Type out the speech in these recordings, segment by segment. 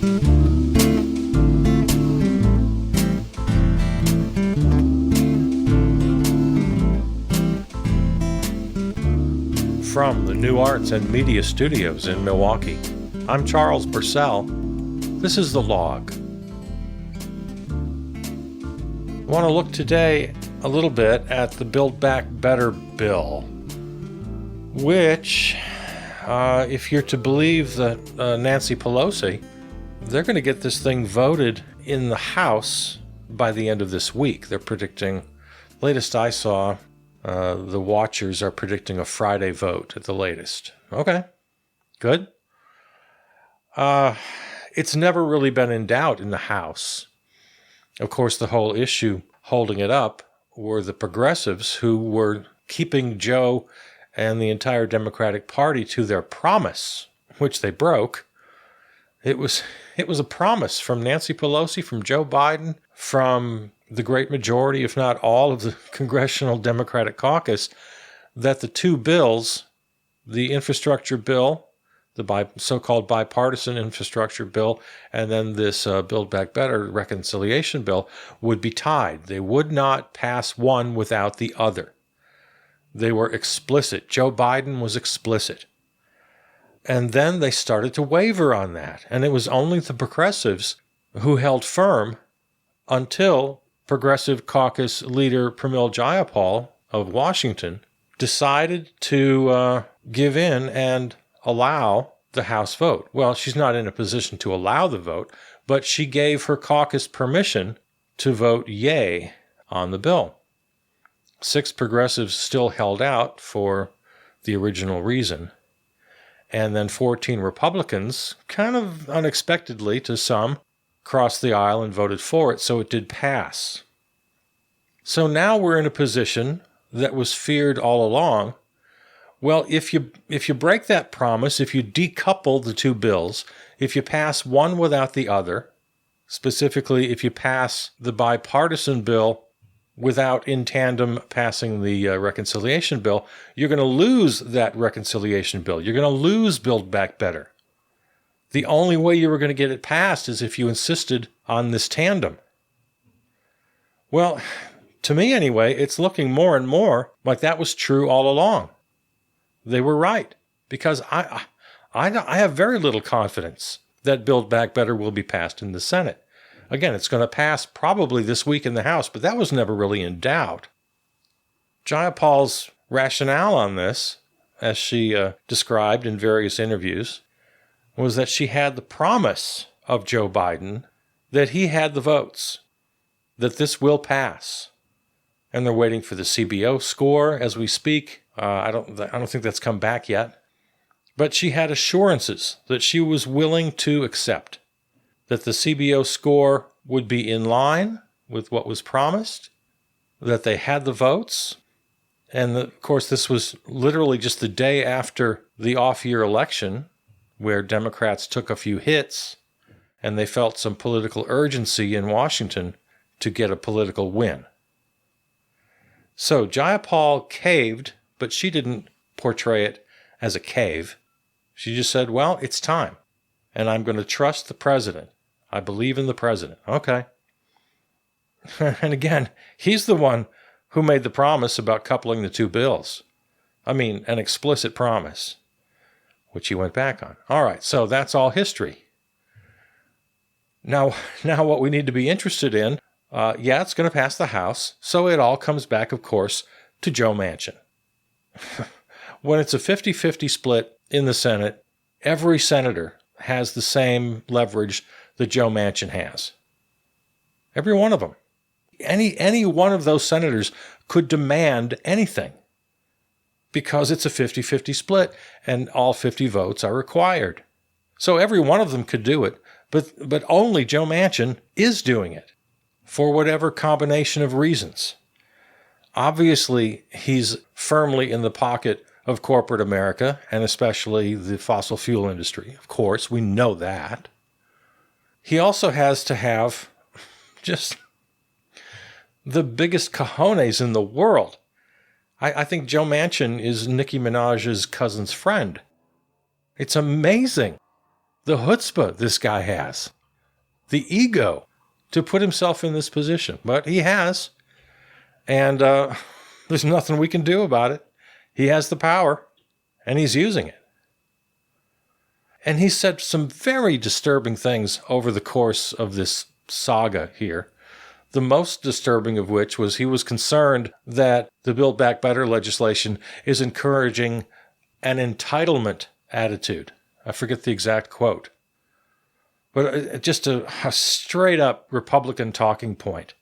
From the New Arts and Media Studios in Milwaukee, I'm Charles Purcell. This is The Log. I want to look today a little bit at the Build Back Better bill, which, if you're to believe that Nancy Pelosi, they're going to get this thing voted in the House by the end of this week. They're predicting, latest I saw, the watchers are predicting a Friday vote at the latest. Okay, good. It's never really been in doubt in the House. Of course, the whole issue holding it up were the progressives who were keeping Joe and the entire Democratic Party to their promise, which they broke. It was a promise from Nancy Pelosi, from Joe Biden, from the great majority, if not all, of the Congressional Democratic Caucus, that the two bills, the infrastructure bill, the so-called bipartisan infrastructure bill, and then this Build Back Better reconciliation bill, would be tied. They would not pass one without the other. They were explicit. Joe Biden was explicit. And then they started to waver on that. And it was only the progressives who held firm until Progressive Caucus leader Pramil Jayapal of Washington decided to give in and allow the House vote. Well, she's not in a position to allow the vote, but she gave her caucus permission to vote yay on the bill. 6 progressives still held out for the original reason, and then 14 Republicans, kind of unexpectedly to some, crossed the aisle and voted for it, so it did pass. So now we're in a position that was feared all along. Well, if you break that promise, if you decouple the two bills, if you pass one without the other, specifically if you pass the bipartisan bill without in tandem passing the reconciliation bill, you're going to lose that reconciliation bill. You're going to lose Build Back Better. The only way you were going to get it passed is if you insisted on this tandem. Well, to me anyway, it's looking more and more like that was true all along. They were right, because I have very little confidence that Build Back Better will be passed in the Senate. Again, it's going to pass probably this week in the House, but that was never really in doubt. Jayapal's rationale on this, as she described in various interviews, was that she had the promise of Joe Biden that he had the votes, that this will pass. And they're waiting for the CBO score as we speak. I don't think that's come back yet. But she had assurances that she was willing to accept, that the CBO score would be in line with what was promised, that they had the votes. And of course, this was literally just the day after the off-year election, where Democrats took a few hits and they felt some political urgency in Washington to get a political win. So Jayapal caved, but she didn't portray it as a cave. She just said, well, it's time, and I'm going to trust the president. I believe in the president. Okay. And again, he's the one who made the promise about coupling the two bills. I mean, an explicit promise, which he went back on. All right, so that's all history. Now what we need to be interested in, it's going to pass the House, so it all comes back, of course, to Joe Manchin. When it's a 50-50 split in the Senate, every senator has the same leverage that Joe Manchin has. Every one of them. Any one of those senators could demand anything because it's a 50-50 split and all 50 votes are required. So every one of them could do it, but only Joe Manchin is doing it for whatever combination of reasons. Obviously, he's firmly in the pocket of corporate America, and especially the fossil fuel industry. Of course, we know that. He also has to have just the biggest cojones in the world. I think Joe Manchin is Nicki Minaj's cousin's friend. It's amazing the chutzpah this guy has. the ego to put himself in this position. But he has. And there's nothing we can do about it. He has the power, and he's using it. And he said some very disturbing things over the course of this saga here. The most disturbing of which was he was concerned that the Build Back Better legislation is encouraging an entitlement attitude. I forget the exact quote. But just a straight-up Republican talking point.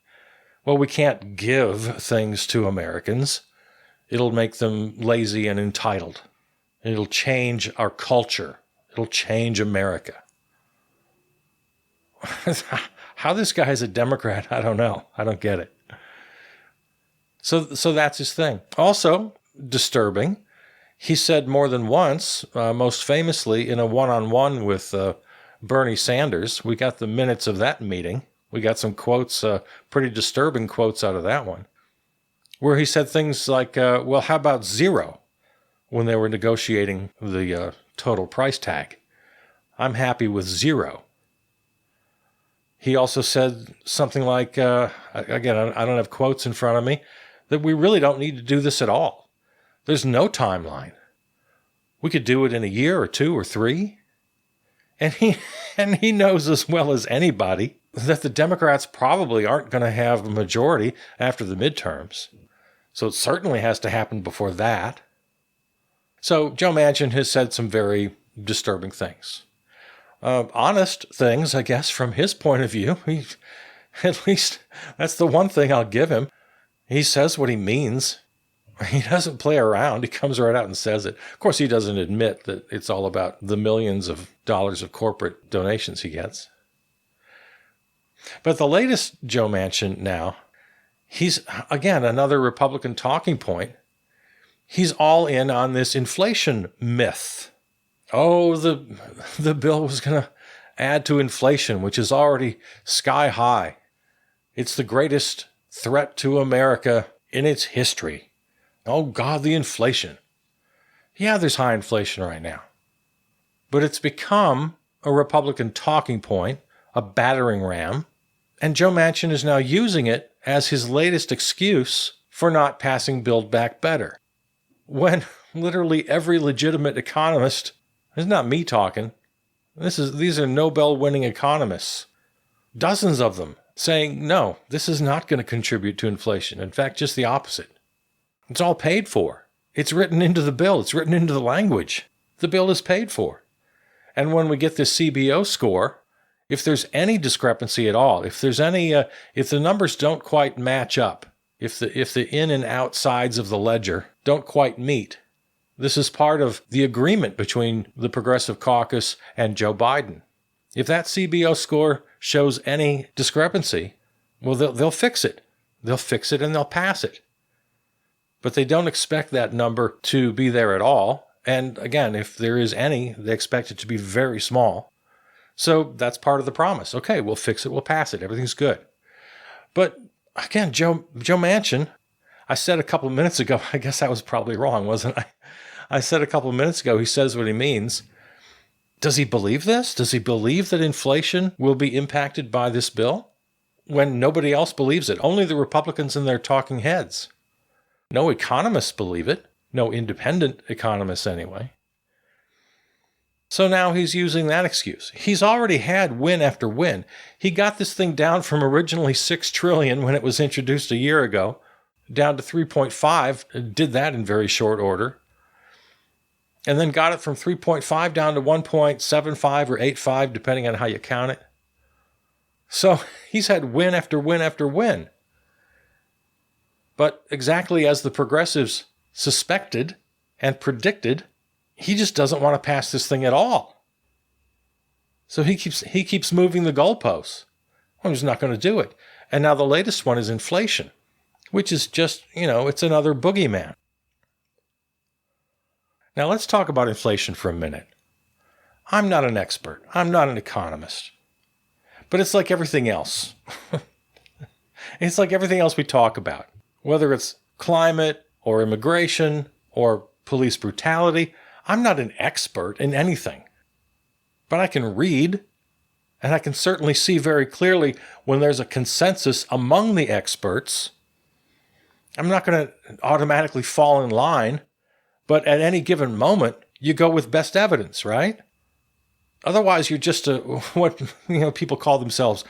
Well, we can't give things to Americans. It'll make them lazy and entitled. It'll change our culture. It'll change America. How this guy is a Democrat, I don't know. I don't get it. So that's his thing. Also, disturbing, he said more than once, most famously in a one-on-one with Bernie Sanders. We got the minutes of that meeting. We got some quotes, pretty disturbing quotes out of that one, where he said things like, well, how about zero, when they were negotiating the total price tag. I'm happy with zero. He also said something like, again, I don't have quotes in front of me, that we really don't need to do this at all. There's no timeline. We could do it in a year or 2 or 3. And he knows as well as anybody that the Democrats probably aren't going to have a majority after the midterms. So it certainly has to happen before that. So Joe Manchin has said some very disturbing things. Honest things, I guess, from his point of view. At least that's the one thing I'll give him. He says what he means. He doesn't play around. He comes right out and says it. Of course, he doesn't admit that it's all about the millions of dollars of corporate donations he gets. But the latest Joe Manchin now, he's, again, another Republican talking point. He's all in on this inflation myth. Oh, the bill was going to add to inflation, which is already sky high. It's the greatest threat to America in its history. Oh, God, the inflation. Yeah, there's high inflation right now. But it's become a Republican talking point, a battering ram, and Joe Manchin is now using it as his latest excuse for not passing Build Back Better. When literally every legitimate economist, it's not me talking, these are Nobel-winning economists, dozens of them, saying, no, this is not going to contribute to inflation. In fact, just the opposite. It's all paid for. It's written into the bill. It's written into the language. The bill is paid for. And when we get this CBO score, if there's any discrepancy at all, if there's any, if the numbers don't quite match up, if the in and out sides of the ledger don't quite meet, this is part of the agreement between the Progressive Caucus and Joe Biden. If that CBO score shows any discrepancy, well, they'll fix it. They'll fix it and they'll pass it. But they don't expect that number to be there at all. And again, if there is any, they expect it to be very small. So that's part of the promise. Okay, we'll fix it, we'll pass it, everything's good. But again, Joe Manchin, I said a couple of minutes ago, I guess I was probably wrong, wasn't I? I said a couple of minutes ago, he says what he means. Does he believe this? Does he believe that inflation will be impacted by this bill? When nobody else believes it, only the Republicans and their talking heads. No economists believe it. No independent economists, anyway. So now he's using that excuse. He's already had win after win. He got this thing down from originally $6 trillion when it was introduced a year ago, down to 3.5, did that in very short order, and then got it from 3.5 down to 1.75 or 85, depending on how you count it. So he's had win after win after win. But exactly as the progressives suspected and predicted, he just doesn't want to pass this thing at all. So he keeps moving the goalposts. Well, he's not going to do it. And now the latest one is inflation, which is just, it's another boogeyman. Now let's talk about inflation for a minute. I'm not an expert. I'm not an economist. But it's like everything else. It's like everything else we talk about. Whether it's climate or immigration or police brutality, I'm not an expert in anything. But I can read. And I can certainly see very clearly when there's a consensus among the experts. I'm not going to automatically fall in line, but at any given moment, you go with best evidence, right? Otherwise, you're just what people call themselves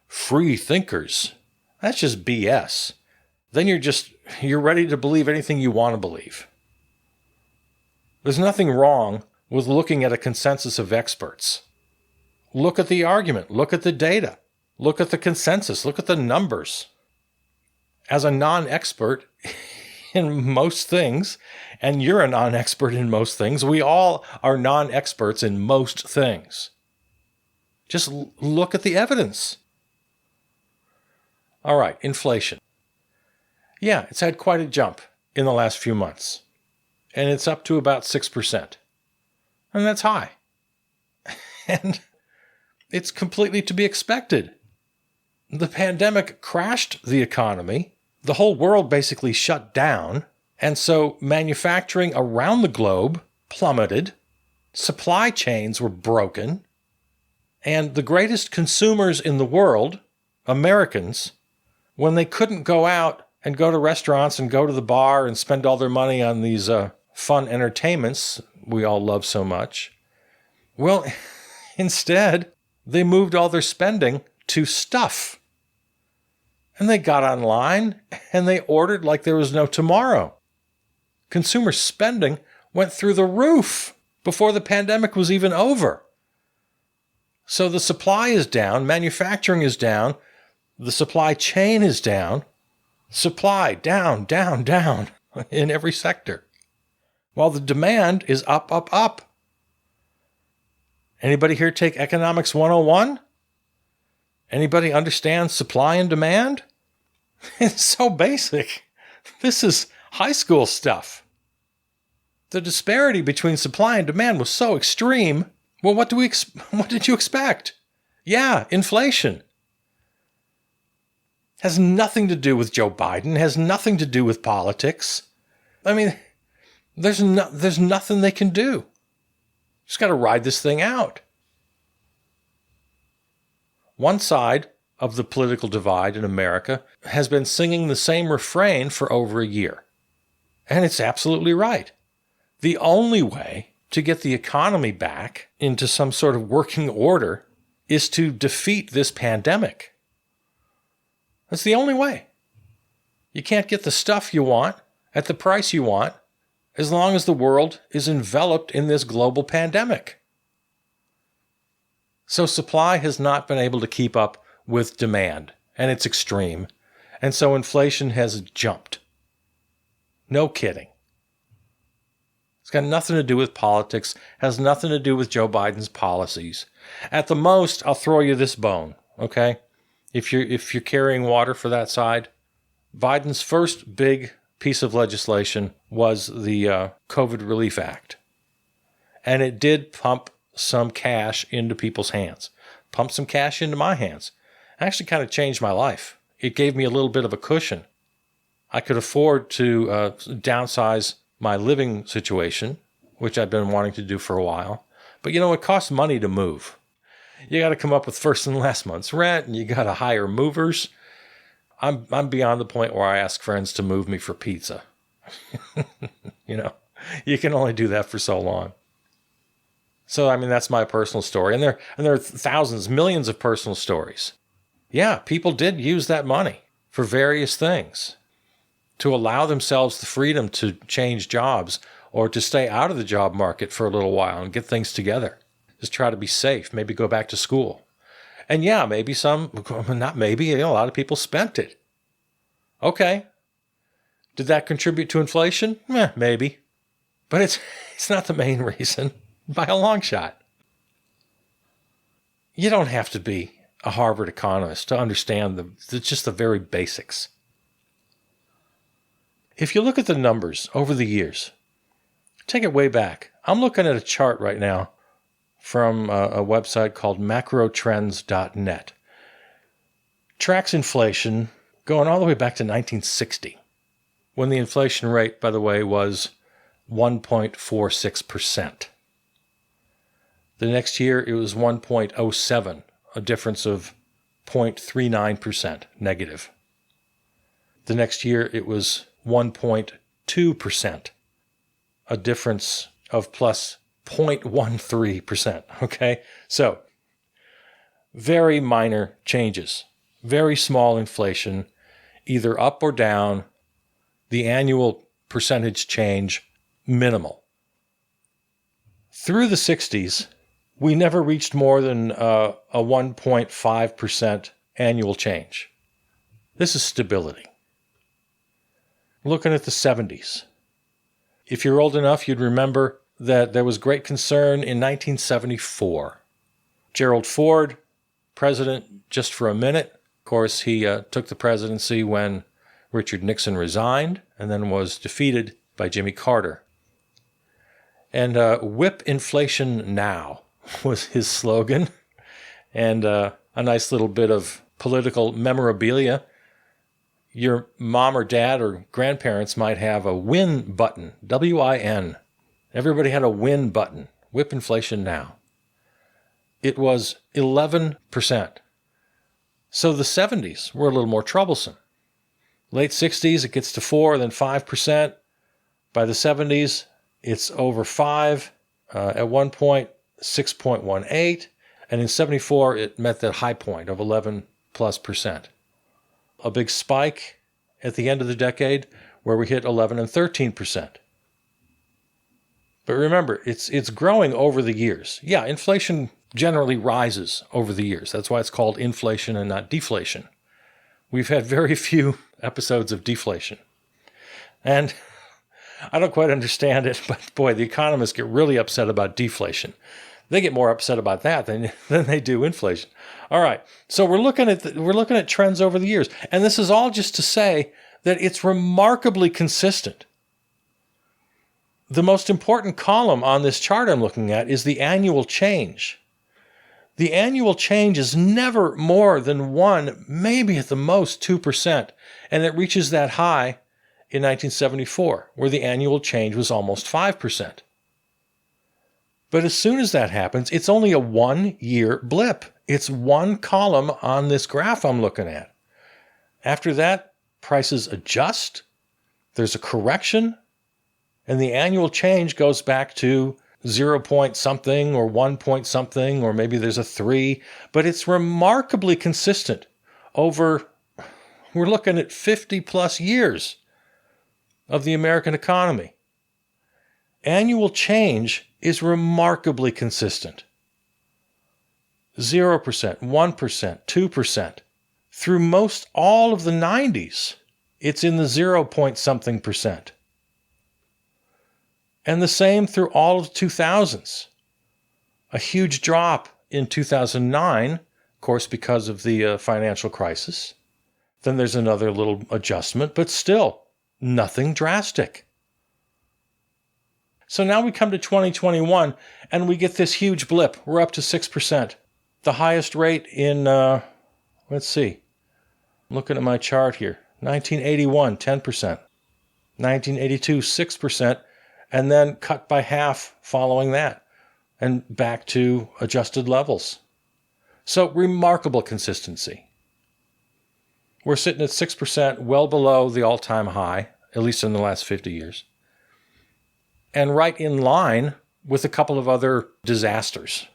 free thinkers. That's just BS. Then you're ready to believe anything you want to believe. There's nothing wrong with looking at a consensus of experts. Look at the argument. Look at the data. Look at the consensus. Look at the numbers. As a non-expert in most things, and you're a non-expert in most things, we all are non-experts in most things. Just look at the evidence. All right, inflation. Yeah, it's had quite a jump in the last few months. And it's up to about 6%. And that's high. And it's completely to be expected. The pandemic crashed the economy. The whole world basically shut down. And so manufacturing around the globe plummeted. Supply chains were broken. And the greatest consumers in the world, Americans, when they couldn't go out and go to restaurants and go to the bar and spend all their money on these fun entertainments we all love so much, well, instead, they moved all their spending to stuff. And they got online and they ordered like there was no tomorrow. Consumer spending went through the roof before the pandemic was even over. So the supply is down, manufacturing is down, the supply chain is down, supply down, down, down in every sector, while the demand is up, up, up. Anybody here take Economics 101? Anybody understand supply and demand? It's so basic. This is high school stuff. The disparity between supply and demand was so extreme. Well, what did you expect? Yeah, inflation. Has nothing to do with Joe Biden, has nothing to do with politics. I mean, there's nothing they can do. Just got to ride this thing out. One side of the political divide in America has been singing the same refrain for over a year. And it's absolutely right. The only way to get the economy back into some sort of working order is to defeat this pandemic. That's the only way. You can't get the stuff you want at the price you want as long as the world is enveloped in this global pandemic. So supply has not been able to keep up with demand, and it's extreme. And so inflation has jumped. No kidding. It's got nothing to do with politics, has nothing to do with Joe Biden's policies. At the most, I'll throw you this bone, okay? If you're carrying water for that side, Biden's first big piece of legislation was the COVID Relief Act. And it did pump some cash into people's hands. Pumped some cash into my hands. Actually kind of changed my life. It gave me a little bit of a cushion. I could afford to downsize my living situation, which I've been wanting to do for a while. But it costs money to move. You got to come up with first and last month's rent, and you got to hire movers. I'm beyond the point where I ask friends to move me for pizza. You can only do that for so long. So, that's my personal story. And there are thousands, millions of personal stories. Yeah, people did use that money for various things to allow themselves the freedom to change jobs or to stay out of the job market for a little while and get things together. Just try to be safe, maybe go back to school. And yeah, maybe a lot of people spent it. Okay. Did that contribute to inflation? Maybe. But it's not the main reason by a long shot. You don't have to be a Harvard economist to understand just the very basics. If you look at the numbers over the years, take it way back. I'm looking at a chart right now from a website called macrotrends.net. Tracks inflation going all the way back to 1960, when the inflation rate, by the way, was 1.46%. The next year, it was 1.07 a difference of 0.39% negative. The next year, it was 1.2%, a difference of plus 0.13%, okay? So, very minor changes, very small inflation, either up or down, the annual percentage change minimal. Through the 60s, we never reached more than a 1.5% annual change. This is stability. Looking at the 70s. If you're old enough, you'd remember that there was great concern in 1974. Gerald Ford, president just for a minute. Of course, he took the presidency when Richard Nixon resigned and then was defeated by Jimmy Carter. And whip inflation now was his slogan. And a nice little bit of political memorabilia. Your mom or dad or grandparents might have a win button, W-I-N. Everybody had a win button, whip inflation now. It was 11%. So the 70s were a little more troublesome. Late 60s, it gets to 4, then 5%. By the 70s, it's over 5. At one point, 6.18. And in 74, it met that high point of 11+%. A big spike at the end of the decade where we hit 11 and 13%. But remember, it's growing over the years. Yeah, inflation generally rises over the years. That's why it's called inflation and not deflation. We've had very few episodes of deflation. And I don't quite understand it, but boy, the economists get really upset about deflation. They get more upset about that than they do inflation. All right, so we're looking at trends over the years, and this is all just to say that it's remarkably consistent. The most important column on this chart I'm looking at is the annual change. The annual change is never more than 1, maybe at the most 2%, and it reaches that high in 1974, where the annual change was almost 5%. But as soon as that happens, it's only a 1-year blip. It's one column on this graph I'm looking at. After that, prices adjust, there's a correction, and the annual change goes back to 0 point something or 1 point something, or maybe there's a 3, but it's remarkably consistent over, we're looking at 50 plus years of the American economy. Annual change is remarkably consistent. 0%, 1%, 2%. Through most all of the 90s, it's in the 0 point something percent. And the same through all of the 2000s. A huge drop in 2009, of course, because of the financial crisis. Then there's another little adjustment, but still nothing drastic. So now we come to 2021, and we get this huge blip. We're up to 6%. The highest rate in, let's see, looking at my chart here, 1981, 10%. 1982, 6%, and then cut by half following that, and back to adjusted levels. So remarkable consistency. We're sitting at 6%, well below the all-time high, at least in the last 50 years. And right in line with a couple of other disasters.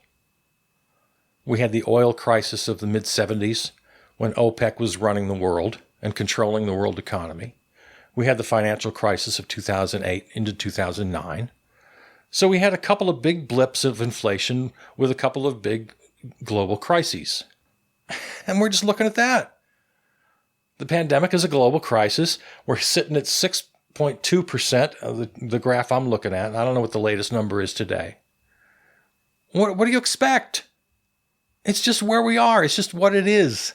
We had the oil crisis of the mid-70s when OPEC was running the world and controlling the world economy. We had the financial crisis of 2008 into 2009. So we had a couple of big blips of inflation with a couple of big global crises. And we're just looking at that. The pandemic is a global crisis. We're sitting at 6.2% of the graph I'm looking at. I don't know what the latest number is today. What do you expect? It's just where we are. It's just what it is.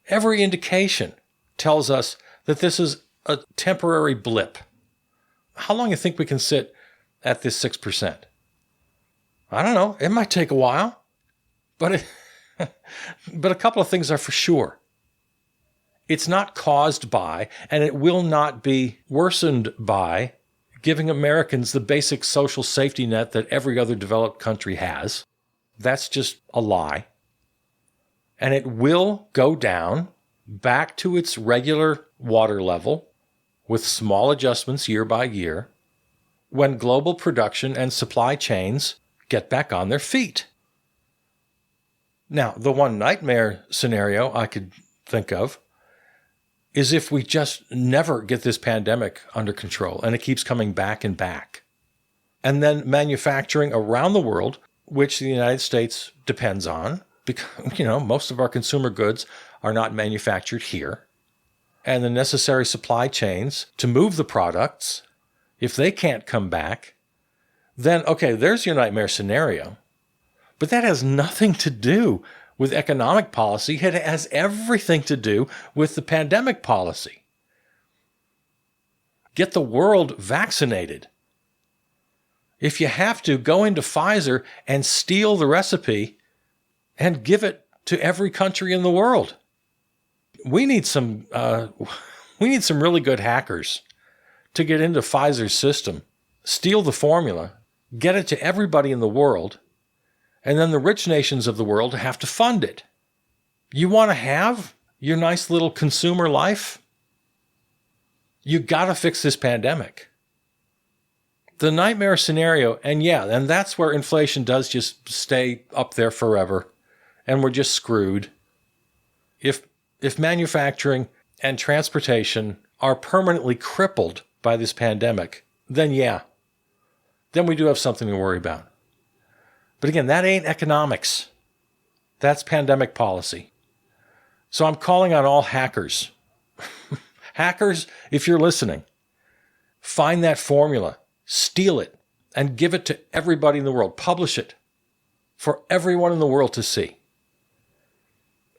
Every indication tells us that this is a temporary blip. How long do you think we can sit at this 6%? I don't know. It might take a while. But a couple of things are for sure. It's not caused by, and it will not be worsened by, giving Americans the basic social safety net that every other developed country has. That's just a lie. And it will go down back to its regular water level with small adjustments year by year when global production and supply chains get back on their feet. Now, the one nightmare scenario I could think of is if we just never get this pandemic under control and it keeps coming back and back. And then manufacturing around the world, which the United States depends on, because, most of our consumer goods are not manufactured here. And the necessary supply chains to move the products, if they can't come back, then, okay, there's your nightmare scenario. But that has nothing to do with economic policy. It has everything to do with the pandemic policy. Get the world vaccinated. If you have to, go into Pfizer and steal the recipe and give it to every country in the world. We need some really good hackers to get into Pfizer's system, steal the formula, get it to everybody in the world, and then the rich nations of the world have to fund it. You want to have your nice little consumer life? You got to fix this pandemic. The nightmare scenario, and that's where inflation does just stay up there forever, and we're just screwed. If manufacturing and transportation are permanently crippled by this pandemic, then we do have something to worry about. But again, that ain't economics. That's pandemic policy. So I'm calling on all hackers. Hackers, if you're listening, find that formula, steal it, and give it to everybody in the world. Publish it for everyone in the world to see.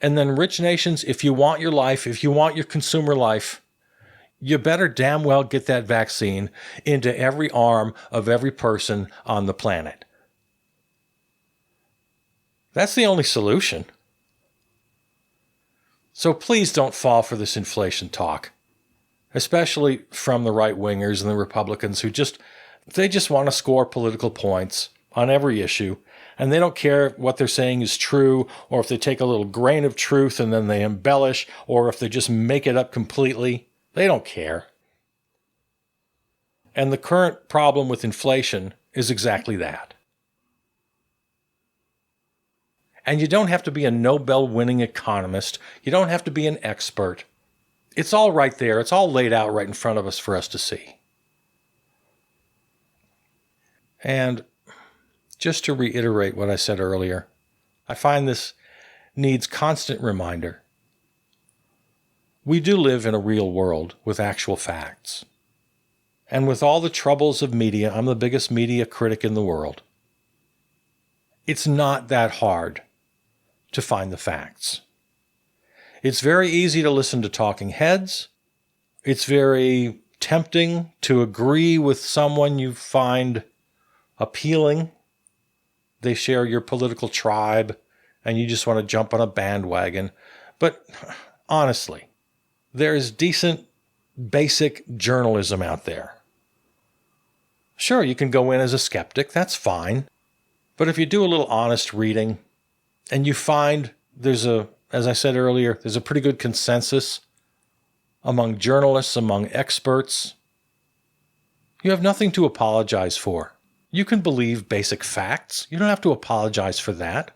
And then rich nations, if you want your life, if you want your consumer life, you better damn well get that vaccine into every arm of every person on the planet. That's the only solution. So please don't fall for this inflation talk, especially from the right-wingers and the Republicans who just want to score political points on every issue, and they don't care if what they're saying is true, or if they take a little grain of truth and then they embellish, or if they just make it up completely. They don't care. And the current problem with inflation is exactly that. And you don't have to be a Nobel-winning economist. You don't have to be an expert. It's all right there. It's all laid out right in front of us for us to see. And just to reiterate what I said earlier, I find this needs constant reminder. We do live in a real world with actual facts. And with all the troubles of media, I'm the biggest media critic in the world. It's not that hard to find the facts. It's very easy to listen to talking heads. It's very tempting to agree with someone you find appealing. They share your political tribe, and you just want to jump on a bandwagon. But honestly, there is decent, basic journalism out there. Sure, you can go in as a skeptic. That's fine. But if you do a little honest reading, and you find as I said earlier, there's a pretty good consensus among journalists, among experts, you have nothing to apologize for. You can believe basic facts. You don't have to apologize for that.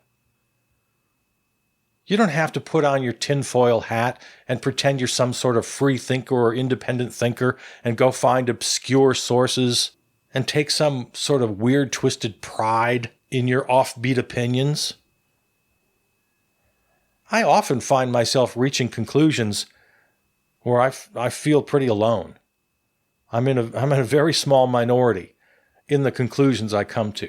You don't have to put on your tinfoil hat and pretend you're some sort of free thinker or independent thinker and go find obscure sources and take some sort of weird, twisted pride in your offbeat opinions. I often find myself reaching conclusions where I feel pretty alone. I'm in a very small minority in the conclusions I come to.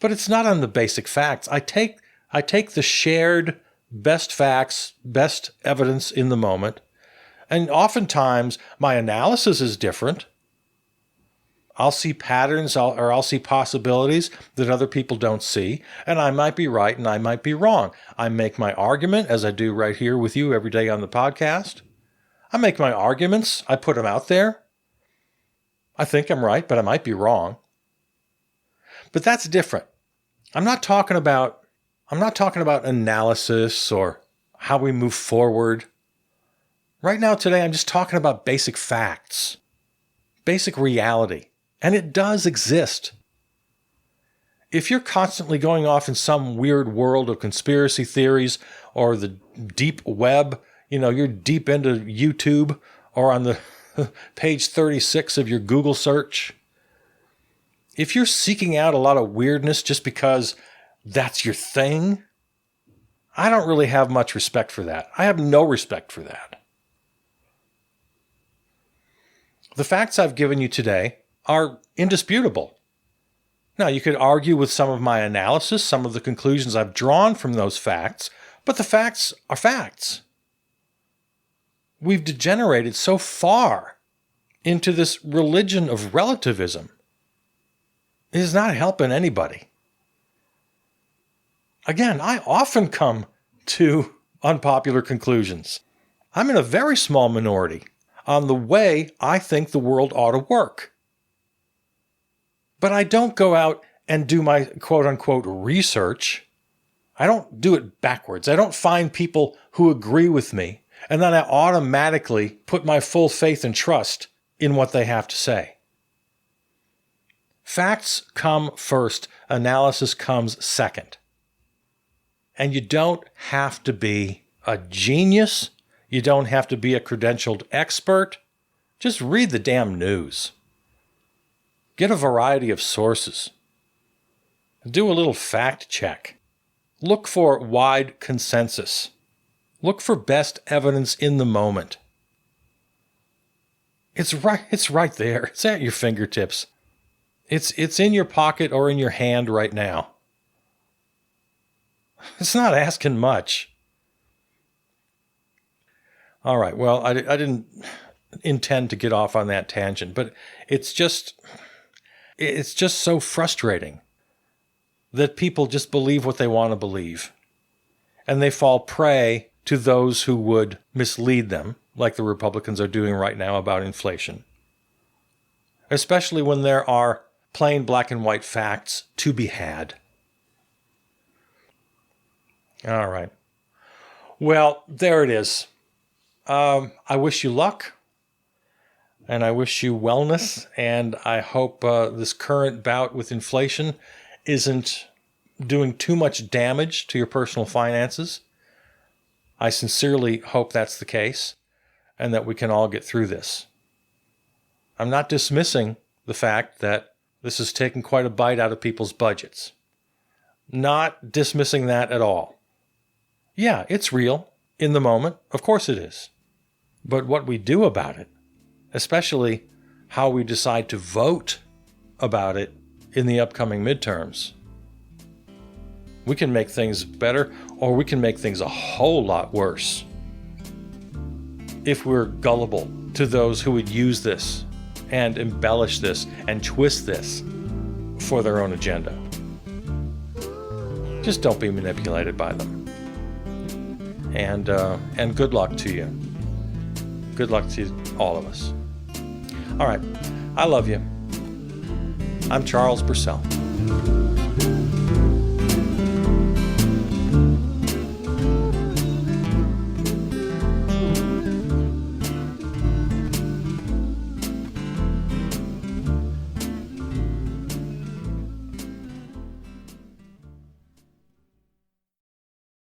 But it's not on the basic facts. I take the shared best facts, best evidence in the moment, and oftentimes my analysis is different. I'll see patterns or I'll see possibilities that other people don't see, and I might be right and I might be wrong. I make my argument, as I do right here with you every day on the podcast. I make my arguments. I put them out there. I think I'm right, but I might be wrong. But that's different. I'm not talking about analysis or how we move forward. Right now, today, I'm just talking about basic facts, basic reality, and it does exist. If you're constantly going off in some weird world of conspiracy theories or the deep web, you're deep into YouTube or on the page 36 of your Google search, if you're seeking out a lot of weirdness just because that's your thing, I don't really have much respect for that. I have no respect for that. The facts I've given you today are indisputable. Now, you could argue with some of my analysis, some of the conclusions I've drawn from those facts, but the facts are facts. We've degenerated so far into this religion of relativism. It is not helping anybody. Again, I often come to unpopular conclusions. I'm in a very small minority on the way I think the world ought to work. But I don't go out and do my quote-unquote research. I don't do it backwards. I don't find people who agree with me, and then I automatically put my full faith and trust in what they have to say. Facts come first. Analysis comes second. And you don't have to be a genius. You don't have to be a credentialed expert. Just read the damn news. Get a variety of sources. Do a little fact check. Look for wide consensus. Look for best evidence in the moment. It's right there. It's at your fingertips. It's in your pocket or in your hand right now. It's not asking much. All right, well, I didn't intend to get off on that tangent, but it's just so frustrating that people just believe what they want to believe. And they fall prey to those who would mislead them, like the Republicans are doing right now about inflation. Especially when there are plain black and white facts to be had. All right. Well, there it is. I wish you luck, and I wish you wellness, and I hope this current bout with inflation isn't doing too much damage to your personal finances. I sincerely hope that's the case, and that we can all get through this. I'm not dismissing the fact that this has taken quite a bite out of people's budgets. Not dismissing that at all. Yeah, it's real in the moment. Of course it is. But what we do about it, especially how we decide to vote about it in the upcoming midterms, we can make things better, or we can make things a whole lot worse if we're gullible to those who would use this and embellish this and twist this for their own agenda. Just don't be manipulated by them. And good luck to you. Good luck to all of us. All right. I love you. I'm Charles Purcell.